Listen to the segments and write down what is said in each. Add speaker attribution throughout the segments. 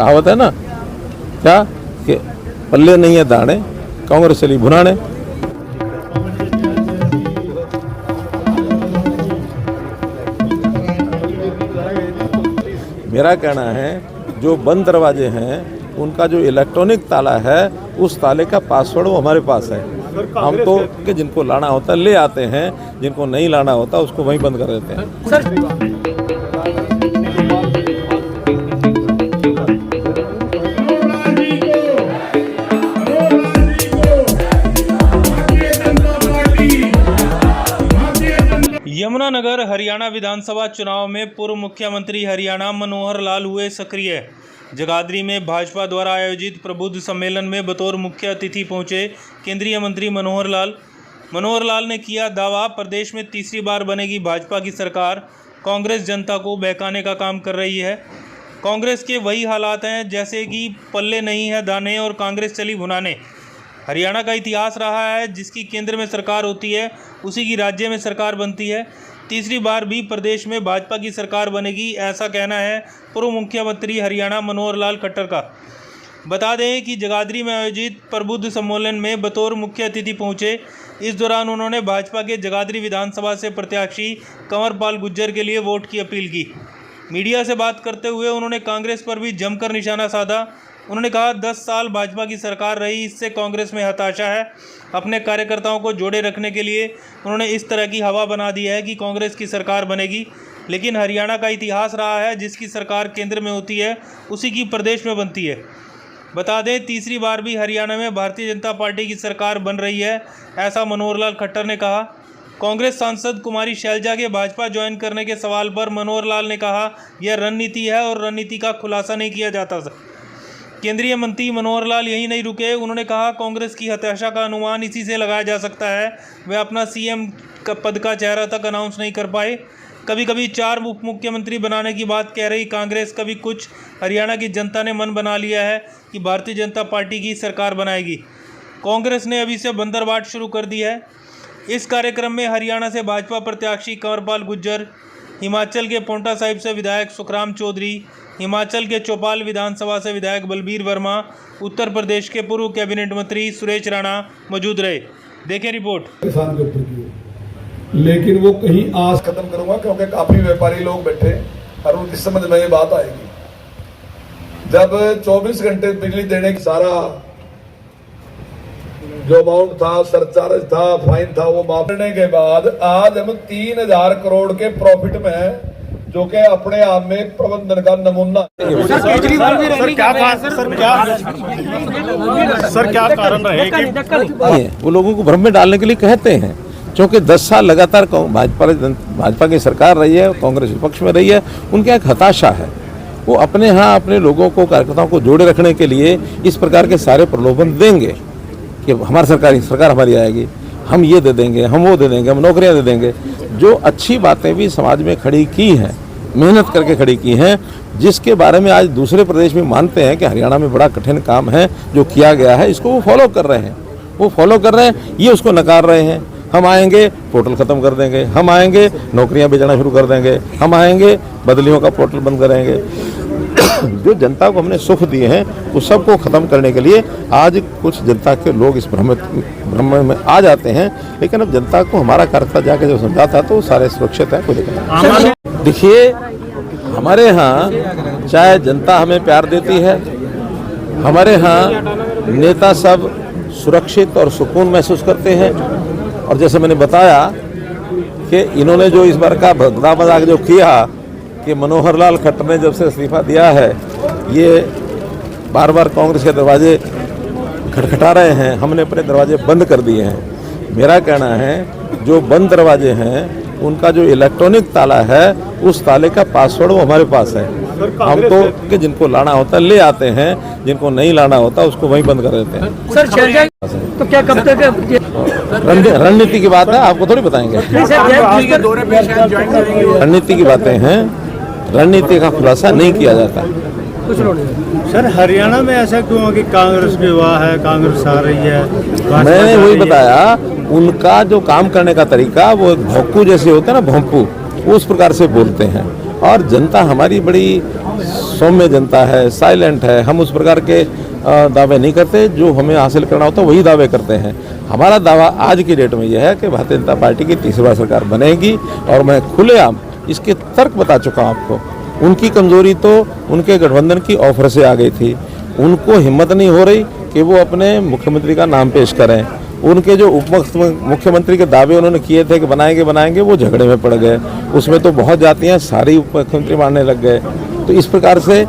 Speaker 1: कहावत है ना, क्या कि पल्ले नहीं है दाने, कांग्रेस चली भुनाने। मेरा कहना है जो बंद दरवाजे हैं उनका जो इलेक्ट्रॉनिक ताला है उस ताले का पासवर्ड वो हमारे पास है। हम तो कि जिनको लाना होता ले आते हैं, जिनको नहीं लाना होता उसको वहीं बंद कर देते हैं।
Speaker 2: यमुनानगर हरियाणा विधानसभा चुनाव में पूर्व मुख्यमंत्री हरियाणा मनोहर लाल हुए सक्रिय। जगाधरी में भाजपा द्वारा आयोजित प्रबुद्ध सम्मेलन में बतौर मुख्य अतिथि पहुंचे केंद्रीय मंत्री मनोहर लाल ने किया दावा, प्रदेश में तीसरी बार बनेगी भाजपा की सरकार। कांग्रेस जनता को बहकाने का काम कर रही है। कांग्रेस के वही हालात हैं जैसे कि पल्ले नहीं है दाने और कांग्रेस चली भुनाने। हरियाणा का इतिहास रहा है, जिसकी केंद्र में सरकार होती है उसी की राज्य में सरकार बनती है। तीसरी बार भी प्रदेश में भाजपा की सरकार बनेगी, ऐसा कहना है पूर्व मुख्यमंत्री हरियाणा मनोहर लाल खट्टर का। बता दें कि जगाधरी में आयोजित प्रबुद्ध सम्मेलन में बतौर मुख्य अतिथि पहुंचे। इस दौरान उन्होंने भाजपा के जगाधरी विधानसभा से प्रत्याशी कंवरपाल गुर्जर के लिए वोट की अपील की। मीडिया से बात करते हुए उन्होंने कांग्रेस पर भी जमकर निशाना साधा। उन्होंने कहा 10 साल भाजपा की सरकार रही, इससे कांग्रेस में हताशा है। अपने कार्यकर्ताओं को जोड़े रखने के लिए उन्होंने इस तरह की हवा बना दी है कि कांग्रेस की सरकार बनेगी, लेकिन हरियाणा का इतिहास रहा है, जिसकी सरकार केंद्र में होती है उसी की प्रदेश में बनती है। बता दें तीसरी बार भी हरियाणा में भारतीय जनता पार्टी की सरकार बन रही है, ऐसा मनोहर लाल खट्टर ने कहा। कांग्रेस सांसद कुमारी शैलजा के भाजपा ज्वाइन करने के सवाल पर मनोहर लाल ने कहा यह रणनीति है और रणनीति का खुलासा नहीं किया जाता। केंद्रीय मंत्री मनोहर लाल यही नहीं रुके, उन्होंने कहा कांग्रेस की हताशा का अनुमान इसी से लगाया जा सकता है। वे अपना सीएम पद का चेहरा तक अनाउंस नहीं कर पाए। कभी कभी 4 उप मुख्यमंत्री बनाने की बात कह रही कांग्रेस, कभी कुछ हरियाणा की जनता ने मन बना लिया है कि भारतीय जनता पार्टी की सरकार बनाएगी। कांग्रेस ने अभी से बंदरबाट शुरू कर दी है। इस कार्यक्रम में हरियाणा से भाजपा प्रत्याशी कंवरपाल गुर्जर, हिमाचल के पोंटा साहिब से विधायक सुखराम चौधरी, हिमाचल के चौपाल विधानसभा से विधायक बलबीर वर्मा, उत्तर प्रदेश के पूर्व कैबिनेट मंत्री सुरेश राणा मौजूद रहे। देखें रिपोर्ट।
Speaker 3: किसान के ऊपर की, लेकिन वो कहीं आस खत्म करूंगा क्योंकि काफी व्यापारी लोग बैठे और उनकी समझ में ये बात आएगी। जब 24 घंटे बिजली देने की सारा जो अमाउंट था, सरचार्ज था, फाइन था, वो माफ करने के बाद आज हम 3000 करोड़ के प्रॉफिट में, जो कि अपने आप में प्रबंधन का नमूना।
Speaker 4: सर क्या कारण रहे कि
Speaker 1: वो लोगों को भ्रम में डालने के लिए कहते हैं, क्योंकि 10 साल लगातार भाजपा की सरकार रही है, कांग्रेस विपक्ष में रही है, उनका एक हताशा है। वो अपने यहाँ अपने लोगों को, कार्यकर्ताओं को जोड़े रखने के लिए इस प्रकार के सारे प्रलोभन देंगे कि हमारी सरकार हमारी आएगी, हम ये दे देंगे, हम वो दे देंगे, हम नौकरियां दे देंगे। जो अच्छी बातें भी समाज में खड़ी की हैं, मेहनत करके खड़ी की हैं, जिसके बारे में आज दूसरे प्रदेश में मानते हैं कि हरियाणा में बड़ा कठिन काम है जो किया गया है, इसको वो फॉलो कर रहे हैं, ये उसको नकार रहे हैं। हम आएंगे पोर्टल ख़त्म कर देंगे, हम आएंगे नौकरियां बेचना शुरू कर देंगे, हम आएंगे बदलियों का पोर्टल बंद करेंगे। जो जनता को हमने सुख दिए हैं उस सबको ख़त्म करने के लिए आज कुछ जनता के लोग इस भ्रम में आ जाते हैं, लेकिन अब जनता को हमारा कार्यकर्ता जाके जब समझाता है तो सारे सुरक्षित है, कोई दिक्कत। देखिए हमारे यहाँ चाहे जनता हमें प्यार देती है, हमारे यहाँ नेता सब सुरक्षित और सुकून महसूस करते हैं। और जैसे मैंने बताया कि इन्होंने जो इस बार का भगदा मजाक जो किया कि मनोहर लाल खट्टर ने जब से इस्तीफा दिया है, ये बार बार कांग्रेस के दरवाजे खटखटा रहे हैं, हमने अपने दरवाजे बंद कर दिए हैं। मेरा कहना है जो बंद दरवाजे हैं उनका जो इलेक्ट्रॉनिक ताला है उस ताले का पासवर्ड वो हमारे पास है। हम तो कि जिनको लाना होता ले आते हैं, जिनको नहीं लाना होता उसको वहीं बंद कर देते हैं।
Speaker 5: सर तो क्या कब तक
Speaker 1: रणनीति की बात है, आपको थोड़ी बताएंगे। रणनीति की बातें हैं, रणनीति का खुलासा नहीं किया जाता।
Speaker 4: सर हरियाणा में ऐसा क्यों कि कांग्रेस विवाह है, कांग्रेस आ रही है?
Speaker 1: मैंने वही बताया, उनका जो काम करने का तरीका वो भोंपू जैसे होते हैं ना, भोंपू उस प्रकार से बोलते हैं। और जनता हमारी बड़ी सौम्य जनता है, साइलेंट है। हम उस प्रकार के दावे नहीं करते, जो हमें हासिल करना होता है वही दावे करते हैं। हमारा दावा आज की डेट में यह है कि भारतीय जनता पार्टी की तीसरी बार सरकार बनेगी, और मैं खुलेआम इसके तर्क बता चुका हूँ आपको। उनकी कमजोरी तो उनके गठबंधन की ऑफर से आ गई थी। उनको हिम्मत नहीं हो रही कि वो अपने मुख्यमंत्री का नाम पेश करें। उनके जो उप मुख्यमंत्री के दावे उन्होंने किए थे कि बनाएंगे, वो झगड़े में पड़ गए। उसमें तो बहुत जातियाँ सारी उप मुख्यमंत्री मानने लग गए। तो इस प्रकार से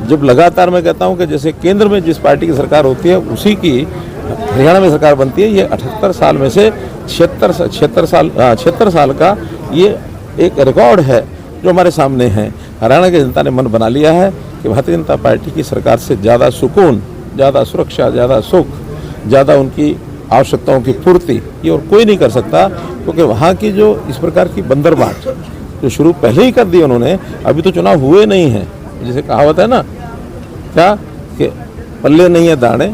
Speaker 1: जब लगातार मैं कहता हूं कि जैसे केंद्र में जिस पार्टी की सरकार होती है उसी की हरियाणा में सरकार बनती है, ये 78 साल में से 76 साल का ये एक रिकॉर्ड है जो हमारे सामने है। हरियाणा की जनता ने मन बना लिया है कि भारतीय जनता पार्टी की सरकार से ज़्यादा सुकून, ज़्यादा सुरक्षा, ज़्यादा सुख, ज़्यादा उनकी आवश्यकताओं की पूर्ति ये और कोई नहीं कर सकता, क्योंकि वहाँ की जो इस प्रकार की बंदरबाट जो शुरू पहले ही कर दी उन्होंने, अभी तो चुनाव हुए नहीं हैं। जैसे कहावत है ना, क्या कि पल्ले नहीं है दाने,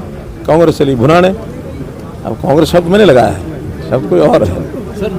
Speaker 1: कांग्रेस चली भुनाने। अब कांग्रेस शब्द मैंने लगाया है, शब्द कोई और है।